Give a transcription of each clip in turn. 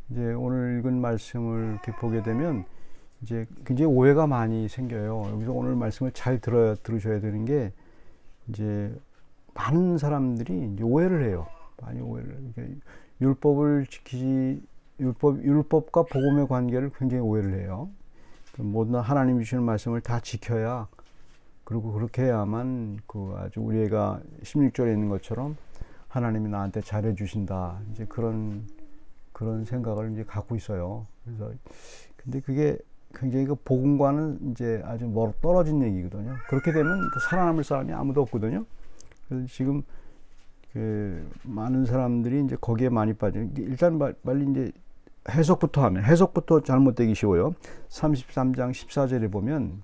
이제 오늘 읽은 말씀을 이렇게 보게 되면 이제 굉장히 오해가 많이 생겨요. 여기서 오늘 말씀을 잘 들으셔야 되는 게 이제 많은 사람들이 이제 오해를 해요. 많이 오해를. 그러니까 율법과 복음의 관계를 굉장히 오해를 해요. 모든 하나님이 주시는 말씀을 다 지켜야, 그리고 그렇게 해야만 그 아주 우리 애가 16절에 있는 것처럼 하나님이 나한테 잘해 주신다. 이제 그런 생각을 이제 갖고 있어요. 그래서 근데 그게 굉장히 그 복음과는 이제 아주 멀어 떨어진 얘기거든요. 그렇게 되면 그 살아남을 사람이 아무도 없거든요. 그래서 지금 그 많은 사람들이 이제 거기에 많이 빠져요. 일단 빨리 이제 해석부터 잘못되기 쉬워요. 33장 14절에 보면,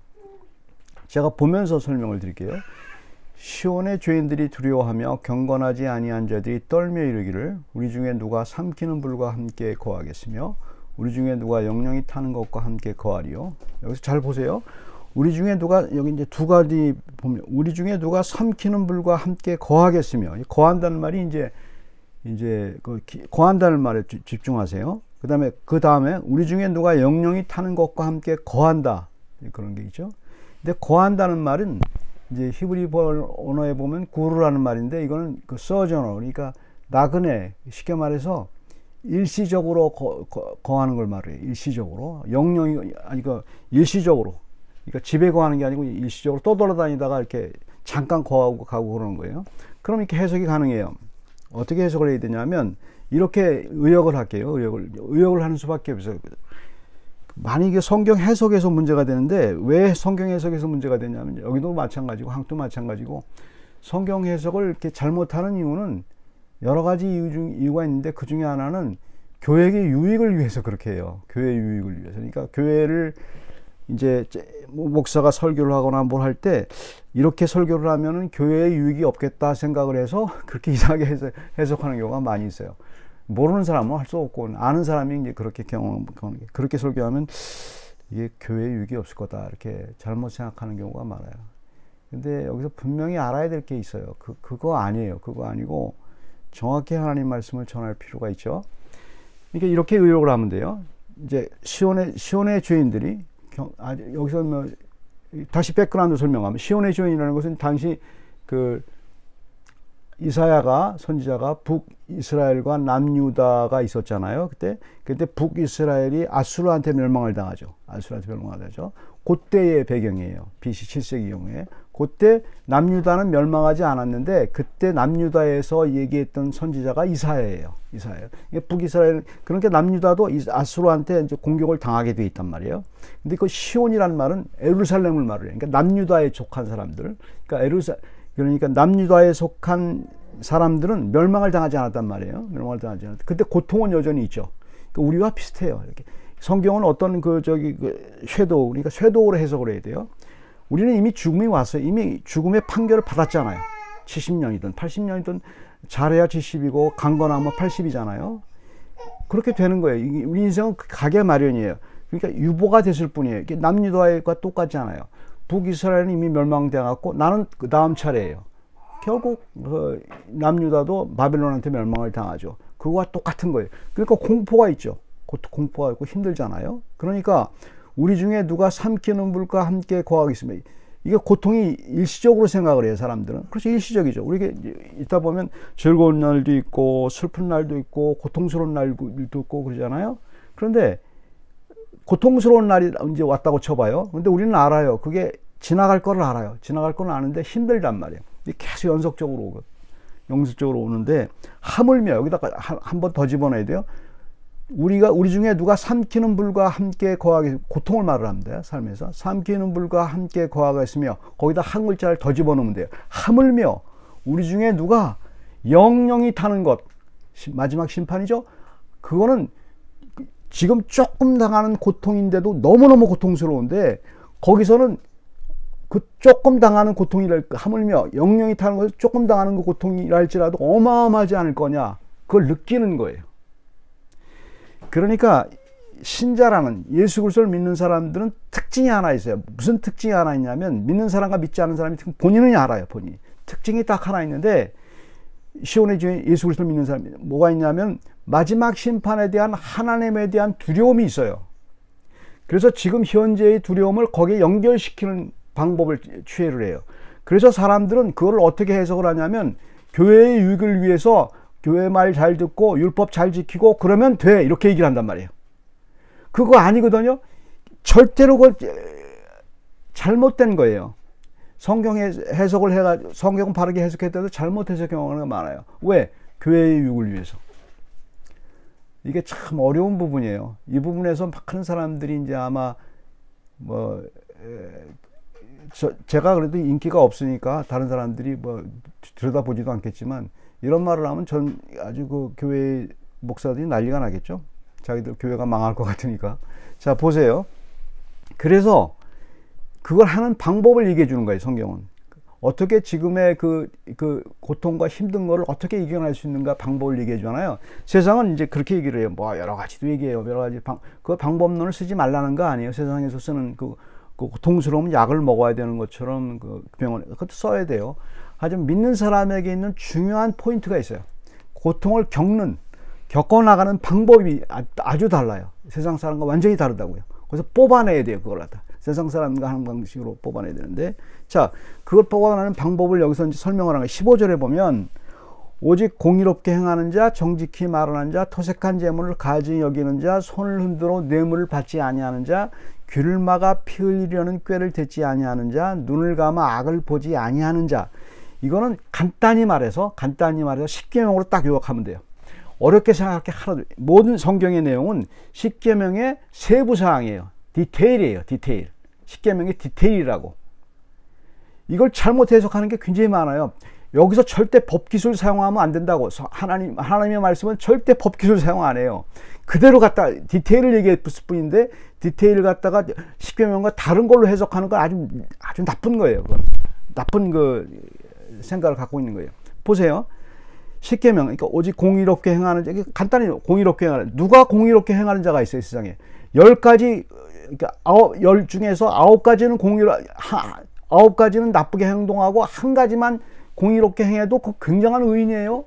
제가 보면서 설명을 드릴게요. 시온의 죄인들이 두려워하며 경건하지 아니한 자들이 떨며 이르기를 우리 중에 누가 삼키는 불과 함께 거하겠으며 우리 중에 누가 영영이 타는 것과 함께 거하리요. 여기서 잘 보세요. 우리 중에 누가, 여기 이제 두 가지 보면, 우리 중에 누가 삼키는 불과 함께 거하겠으며, 거한다는 말이 이제 그 거한다는 말에 집중하세요. 그 다음에 우리 중에 누가 영영이 타는 것과 함께 거한다, 그런 게 있죠. 근데 거한다는 말은 이제 히브리 언어에 보면 구루라는 말인데, 이거는 그 서저너, 그러니까 나그네, 쉽게 말해서 일시적으로 거하는 걸 말해요. 일시적으로. 영영이 아니고 일시적으로. 그러니까 집에 거하는 게 아니고 일시적으로 떠돌아다니다가 이렇게 잠깐 거하고 가고 그러는 거예요. 그럼 이렇게 해석이 가능해요. 어떻게 해석을 해야 되냐면, 이렇게 의역을 할게요. 의역을 하는 수밖에 없어요. 만약에 성경 해석에서 문제가 되는데, 왜 성경 해석에서 문제가 되냐면, 여기도 마찬가지고 한국도 마찬가지고, 성경 해석을 이렇게 잘못하는 이유는 여러 가지 이유가 있는데, 그 중에 하나는 교회의 유익을 위해서 그렇게 해요. 교회의 유익을 위해서. 그러니까 교회를 이제 목사가 설교를 하거나 뭘 할 때 이렇게 설교를 하면은 교회의 유익이 없겠다 생각을 해서 그렇게 이상하게 해석하는 경우가 많이 있어요. 모르는 사람은 할 수 없고, 아는 사람이 이제 그렇게 그렇게 설교하면 이게 교회의 유익이 없을 거다, 이렇게 잘못 생각하는 경우가 많아요. 근데 여기서 분명히 알아야 될 게 있어요. 그거 아니에요. 그거 아니고 정확히 하나님 말씀을 전할 필요가 있죠. 그러니까 이렇게 의역을 하면 돼요. 이제 시온의 죄인들이, 여기서 뭐 다시 백그라운드 설명하면, 시온의 죄인이라는 것은 당시 그 이사야가, 선지자가 북이스라엘과 남유다가 있었잖아요. 그때 북이스라엘이 아수르한테 멸망을 당하죠. 그때의 배경이에요. BC 7세기 경우에. 그때 남유다는 멸망하지 않았는데, 그때 남유다에서 얘기했던 선지자가 이사야예요. 북이스라엘, 그러니까 남유다도 아수르한테 이제 공격을 당하게 돼 있단 말이에요. 근데 그 시온이라는 말은 에루살렘을 말을 해요. 그러니까 남유다에 속한 사람들. 그러니까 남유다에 속한 사람들은 멸망을 당하지 않았단 말이에요. 그때 고통은 여전히 있죠. 그러니까 우리와 비슷해요. 이렇게. 성경은 어떤 쇄도, 그러니까 쇄도로 해석을 해야 돼요. 우리는 이미 죽음이 왔어요. 이미 죽음의 판결을 받았잖아요. 70년이든 80년이든 잘해야 70이고 강건하면 80이잖아요. 그렇게 되는 거예요. 우리 인생은 가게 마련이에요. 그러니까 유보가 됐을 뿐이에요. 남유다와 똑같지 않아요. 북이스라엘은 이미 멸망되었고, 나는 그 다음 차례예요. 결국 남유다도 바벨론한테 멸망을 당하죠. 그거와 똑같은 거예요. 그러니까 공포가 있죠. 공포가 있고 힘들잖아요. 그러니까 우리 중에 누가 삼키는 불과 함께 거하겠으며, 이게 고통이 일시적으로 생각을 해요, 사람들은. 그렇죠, 일시적이죠. 우리가 있다 보면 즐거운 날도 있고 슬픈 날도 있고 고통스러운 날도 있고 그러잖아요. 그런데 고통스러운 날이 이제 왔다고 쳐봐요. 근데 우리는 알아요. 그게 지나갈 거를 알아요. 지나갈 거는 아는데 힘들단 말이에요. 계속 연속적으로 오는데, 하물며 여기다가 한 번 더 집어넣어야 돼요. 우리 중에 누가 삼키는 불과 함께 거하게, 고통을 말을 합니다. 삶에서 삼키는 불과 함께 거하겠으며, 거기다 한 글자를 더 집어넣으면 돼요. 하물며 우리 중에 누가 영영이 타는 것, 마지막 심판이죠. 그거는 지금 조금 당하는 고통인데도 너무너무 고통스러운데, 거기서는 그 조금 당하는 고통이랄, 하물며 영영이 타는 것을 조금 당하는 그 고통이랄지라도 어마어마하지 않을 거냐, 그걸 느끼는 거예요. 그러니까 신자라는, 예수 그리스도를 믿는 사람들은 특징이 하나 있어요. 무슨 특징이 하나 있냐면, 믿는 사람과 믿지 않는 사람이 본인은 알아요. 본인이 특징이 딱 하나 있는데, 시온의 죄인, 예수 그리스도를 믿는 사람이 뭐가 있냐면, 마지막 심판에 대한 하나님에 대한 두려움이 있어요. 그래서 지금 현재의 두려움을 거기에 연결시키는 방법을 취해를 해요. 그래서 사람들은 그걸 어떻게 해석을 하냐면 교회의 유익을 위해서 교회 말 잘 듣고 율법 잘 지키고 그러면 돼, 이렇게 얘기를 한단 말이에요. 그거 아니거든요. 절대로 그걸 잘못된 거예요. 성경의 해석을 해가지고 성경 바르게 해석했다도 잘못 해석하는 경우가 많아요. 왜? 교회의 유익을 위해서. 이게 참 어려운 부분이에요. 이 부분에서 많은 사람들이 이제 아마 제가 그래도 인기가 없으니까 다른 사람들이 들여다보지도 않겠지만 이런 말을 하면 전 아주 그 교회 목사들이 난리가 나겠죠. 자기들 교회가 망할 것 같으니까. 자, 보세요. 그래서 그걸 하는 방법을 얘기해 주는 거예요, 성경은. 어떻게 지금의 그 고통과 힘든 거를 어떻게 이겨낼 수 있는가 방법을 얘기해 주잖아요. 세상은 이제 그렇게 얘기를 해요. 여러 가지도 얘기해요. 여러 가지 그 방법론을 쓰지 말라는 거 아니에요. 세상에서 쓰는 그 고통스러운 약을 먹어야 되는 것처럼 그 병원에 그것도 써야 돼요. 하지만 믿는 사람에게 있는 중요한 포인트가 있어요. 고통을 겪어나가는 방법이 아주 달라요. 세상 사람과 완전히 다르다고요. 그래서 뽑아내야 돼요. 그걸 갖다. 세상 사람과 하는 방식으로 뽑아내야 되는데, 자, 그걸 뽑아내는 방법을 여기서 이제 설명을 하는 거예요. 15절에 보면, 오직 공의롭게 행하는 자, 정직히 말하는 자, 토색한 재물을 가증히 여기는 자, 손을 흔들어 뇌물을 받지 아니하는 자, 귀를 막아 피 흘리려는 꾀를 듣지 아니하는 자, 눈을 감아 악을 보지 아니하는 자. 이거는 간단히 말해서 십계명으로 딱 요약하면 돼요. 어렵게 생각할 게 하나도, 모든 성경의 내용은 십계명의 세부 사항이에요. 디테일이에요. 디테일. 십계명의 디테일이라고. 이걸 잘못 해석하는 게 굉장히 많아요. 여기서 절대 법기술 사용하면 안 된다고. 하나님의 말씀은 절대 법기술 사용 안 해요. 그대로 갖다 디테일을 얘기했을 뿐인데 디테일을 갖다가 십계명과 다른 걸로 해석하는 건 아주 나쁜 거예요. 그건. 나쁜 그 생각을 갖고 있는 거예요. 보세요. 십계명, 그러니까 오직 공의롭게 행하는 자, 간단히 공의롭게 행하는, 누가 공의롭게 행하는 자가 있어요, 세상에. 10가지, 그러니까 10 중에서 9가지는 아홉 가지는 나쁘게 행동하고 한 가지만 공의롭게 행해도 그 굉장한 의인이에요.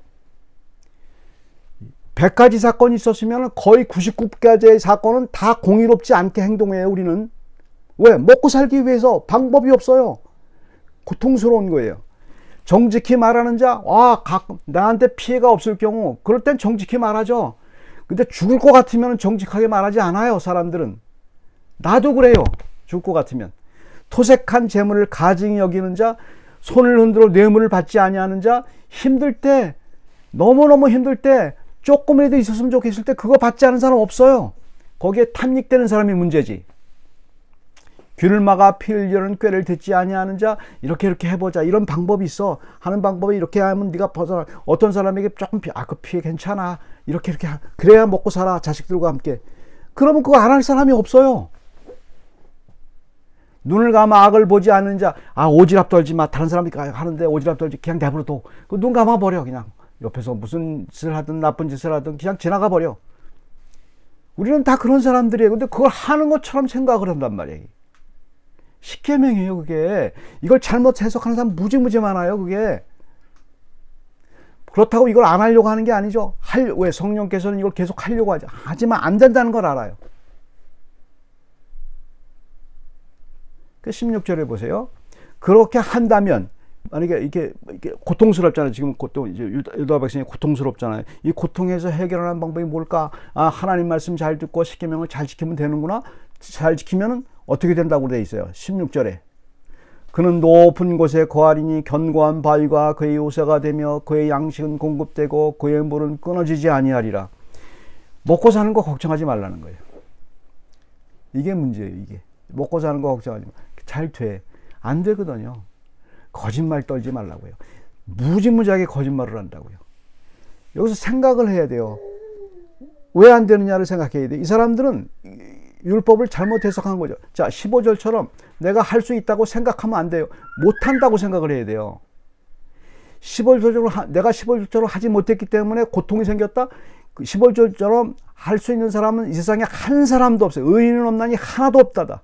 100가지 사건이 있었으면 거의 99가지의 사건은 다 공의롭지 않게 행동해요, 우리는. 왜? 먹고 살기 위해서 방법이 없어요. 고통스러운 거예요. 정직히 말하는 자, 나한테 피해가 없을 경우, 그럴 땐 정직히 말하죠. 근데 죽을 것 같으면 정직하게 말하지 않아요, 사람들은. 나도 그래요, 죽을 것 같으면. 토색한 재물을 가증히 여기는 자, 손을 흔들어 뇌물을 받지 아니하는 자, 힘들 때, 너무너무 힘들 때, 조금이라도 있었으면 좋겠을 때 그거 받지 않은 사람 없어요. 거기에 탐닉되는 사람이 문제지. 귀를 막아 피 흘리려는 꾀를 듣지 아니하는 자, 이렇게 해보자, 이런 방법이 있어. 하는 방법이 이렇게 하면 네가 벗어나. 어떤 사람에게 조금 그 피해 괜찮아, 이렇게 그래야 먹고 살아, 자식들과 함께. 그러면 그거 안 할 사람이 없어요. 눈을 감아 악을 보지 않는 자, 오지랖 떨지 마. 다른 사람이 하는데 오지랖 떨지, 그냥 내버려둬. 눈 감아 버려. 그냥 옆에서 무슨 짓을 하든 나쁜 짓을 하든 그냥 지나가 버려. 우리는 다 그런 사람들이에요. 근데 그걸 하는 것처럼 생각을 한단 말이에요. 십계명이에요, 그게. 이걸 잘못 해석하는 사람 무지무지 많아요, 그게. 그렇다고 이걸 안 하려고 하는 게 아니죠. 왜? 성령께서는 이걸 계속 하려고 하죠. 하지만 안 된다는 걸 알아요. 그 16절에 보세요. 그렇게 한다면, 만약에 이게 고통스럽잖아요. 지금 이제 유다 백성이 고통스럽잖아요. 이 고통에서 해결하는 방법이 뭘까? 하나님 말씀 잘 듣고 십계명을 잘 지키면 되는구나. 잘 지키면 어떻게 된다고 되어 있어요. 16절에. 그는 높은 곳에 거하리니 견고한 바위가 그의 요새가 되며 그의 양식은 공급되고 그의 물은 끊어지지 아니하리라. 먹고 사는 거 걱정하지 말라는 거예요. 이게 문제예요, 이게. 먹고 사는 거 걱정하지 마. 잘 돼. 안 되거든요. 거짓말 떨지 말라고요. 무지무지하게 거짓말을 한다고요. 여기서 생각을 해야 돼요. 왜 안 되느냐를 생각해야 돼. 이 사람들은 율법을 잘못 해석한 거죠. 자, 15절처럼 내가 할 수 있다고 생각하면 안 돼요. 못한다고 생각을 해야 돼요. 15절처럼 내가 15절처럼 하지 못했기 때문에 고통이 생겼다. 15절처럼 할 수 있는 사람은 이 세상에 한 사람도 없어요. 의인은 없나니 하나도 없다다.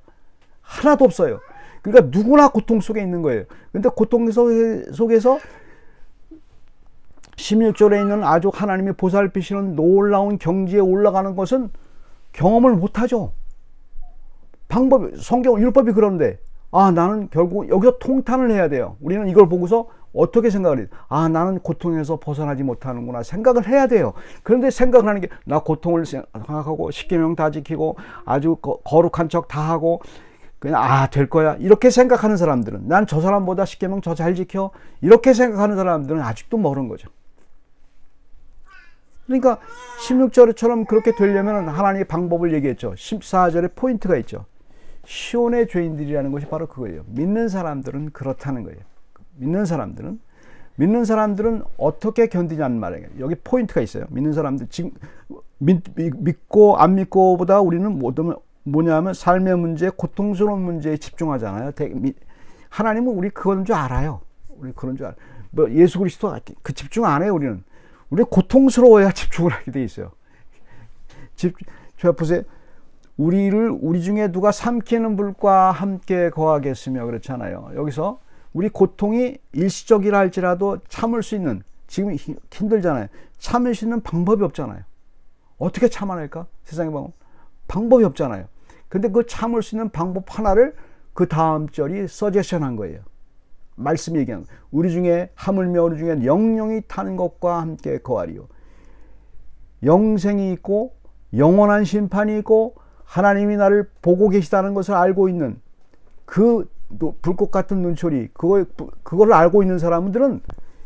하나도 없어요. 그러니까 누구나 고통 속에 있는 거예요. 근데 고통 속에서 16절에 있는 아주 하나님이 보살피시는 놀라운 경지에 올라가는 것은 경험을 못하죠. 성경 율법이 그런데 나는 결국 여기서 통탄을 해야 돼요. 우리는 이걸 보고서 어떻게 생각을 해요? 나는 고통에서 벗어나지 못하는구나 생각을 해야 돼요. 그런데 생각을 하는 게 나 고통을 생각하고 십계명 다 지키고 아주 거룩한 척 다 하고 그냥 될 거야 이렇게 생각하는 사람들은, 난 저 사람보다 십계명 더 잘 지켜 이렇게 생각하는 사람들은 아직도 멀은 거죠. 그러니까 16절처럼 그렇게 되려면 하나님의 방법을 얘기했죠. 14절에 포인트가 있죠. 시온의 죄인들이라는 것이 바로 그거예요. 믿는 사람들은 그렇다는 거예요. 믿는 사람들은 어떻게 견디냐는 말이에요. 여기 포인트가 있어요. 믿는 사람들, 지금 믿고 안 믿고보다 우리는 뭐냐면 삶의 문제, 고통스러운 문제에 집중하잖아요. 하나님은 우리 그건 줄 알아요. 우리 그런 줄 알아요. 예수 그리스도 그 집중 안 해요. 우리 고통스러워야 집중을 하게 돼 있어요. 저 보세요. 우리 중에 누가 삼키는 불과 함께 거하겠으며 그렇잖아요. 여기서 우리 고통이 일시적이라 할지라도 참을 수 있는, 지금 힘들잖아요. 참을 수 있는 방법이 없잖아요. 어떻게 참아낼까? 세상의 방법이 없잖아요. 근데 그 참을 수 있는 방법 하나를 그 다음 절이 서제션한 거예요. 말씀이 얘기하는 거예요. 우리 중에 하물며 우리 중에 영영이 타는 것과 함께 거하리요. 영생이 있고 영원한 심판이 있고 하나님이 나를 보고 계시다는 것을 알고 있는 그 불꽃 같은 눈초리, 그걸 알고 있는 사람들은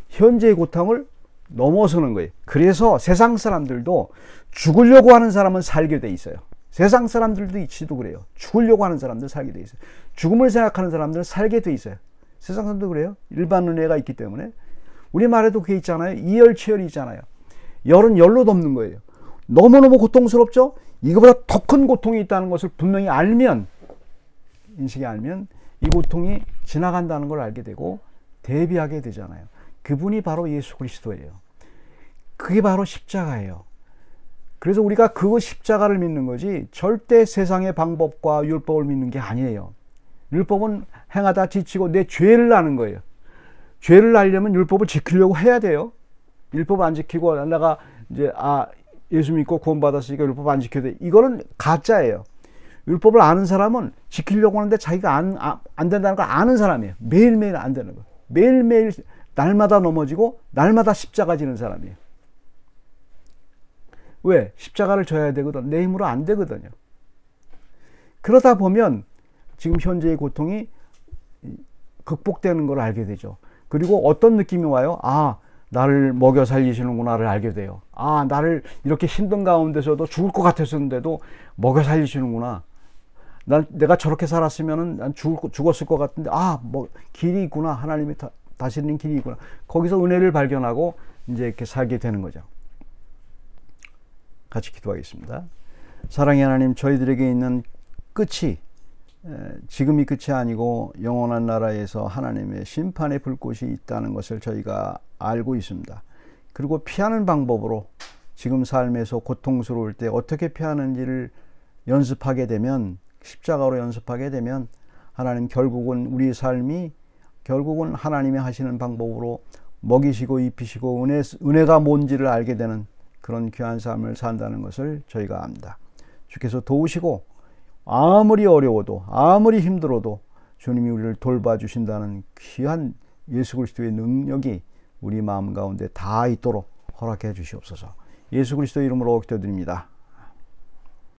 현재의 고통을 넘어서는 거예요. 그래서 세상 사람들도 죽으려고 하는 사람은 살게 돼 있어요. 세상 사람들도 있지도 그래요. 죽으려고 하는 사람들 살게 돼 있어요. 죽음을 생각하는 사람들은 살게 돼 있어요. 세상 사람도 그래요. 일반 은혜가 있기 때문에. 우리 말에도 그게 있잖아요. 이열치열이 있잖아요. 열은 열로 덮는 거예요. 너무너무 고통스럽죠? 이거보다 더 큰 고통이 있다는 것을 분명히 알면, 이 고통이 지나간다는 걸 알게 되고 대비하게 되잖아요. 그분이 바로 예수 그리스도예요. 그게 바로 십자가예요. 그래서 우리가 그 십자가를 믿는 거지 절대 세상의 방법과 율법을 믿는 게 아니에요. 율법은 행하다 지치고 내 죄를 아는 거예요. 죄를 알려면 율법을 지키려고 해야 돼요. 율법 안 지키고 내가 이제 예수 믿고 구원받았으니까 율법 안 지켜야 돼. 이거는 가짜예요. 율법을 아는 사람은 지키려고 하는데 자기가 안 된다는 걸 아는 사람이에요. 매일매일 안 되는 거예요. 매일매일 날마다 넘어지고 날마다 십자가 지는 사람이에요. 왜? 십자가를 져야 되거든. 내 힘으로 안 되거든요. 그러다 보면 지금 현재의 고통이 극복되는 걸 알게 되죠. 그리고 어떤 느낌이 와요? 나를 먹여 살리시는구나를 알게 돼요. 나를 이렇게 힘든 가운데서도 죽을 것 같았었는데도 먹여 살리시는구나. 내가 저렇게 살았으면 난 죽었을 것 같은데 길이 있구나. 하나님이 다스리는 길이 있구나. 거기서 은혜를 발견하고 이제 이렇게 살게 되는 거죠. 같이 기도하겠습니다. 사랑의 하나님, 저희들에게 있는 끝이 지금이 끝이 아니고 영원한 나라에서 하나님의 심판의 불꽃이 있다는 것을 저희가 알고 있습니다. 그리고 피하는 방법으로 지금 삶에서 고통스러울 때 어떻게 피하는지를 연습하게 되면, 십자가로 연습하게 되면 하나님 결국은 우리 삶이 결국은 하나님이 하시는 방법으로 먹이시고 입히시고 은혜가 뭔지를 알게 되는 그런 귀한 삶을 산다는 것을 저희가 압니다. 주께서 도우시고 아무리 어려워도 아무리 힘들어도 주님이 우리를 돌봐주신다는 귀한 예수 그리스도의 능력이 우리 마음 가운데 다 있도록 허락해 주시옵소서. 예수 그리스도 이름으로 기도드립니다.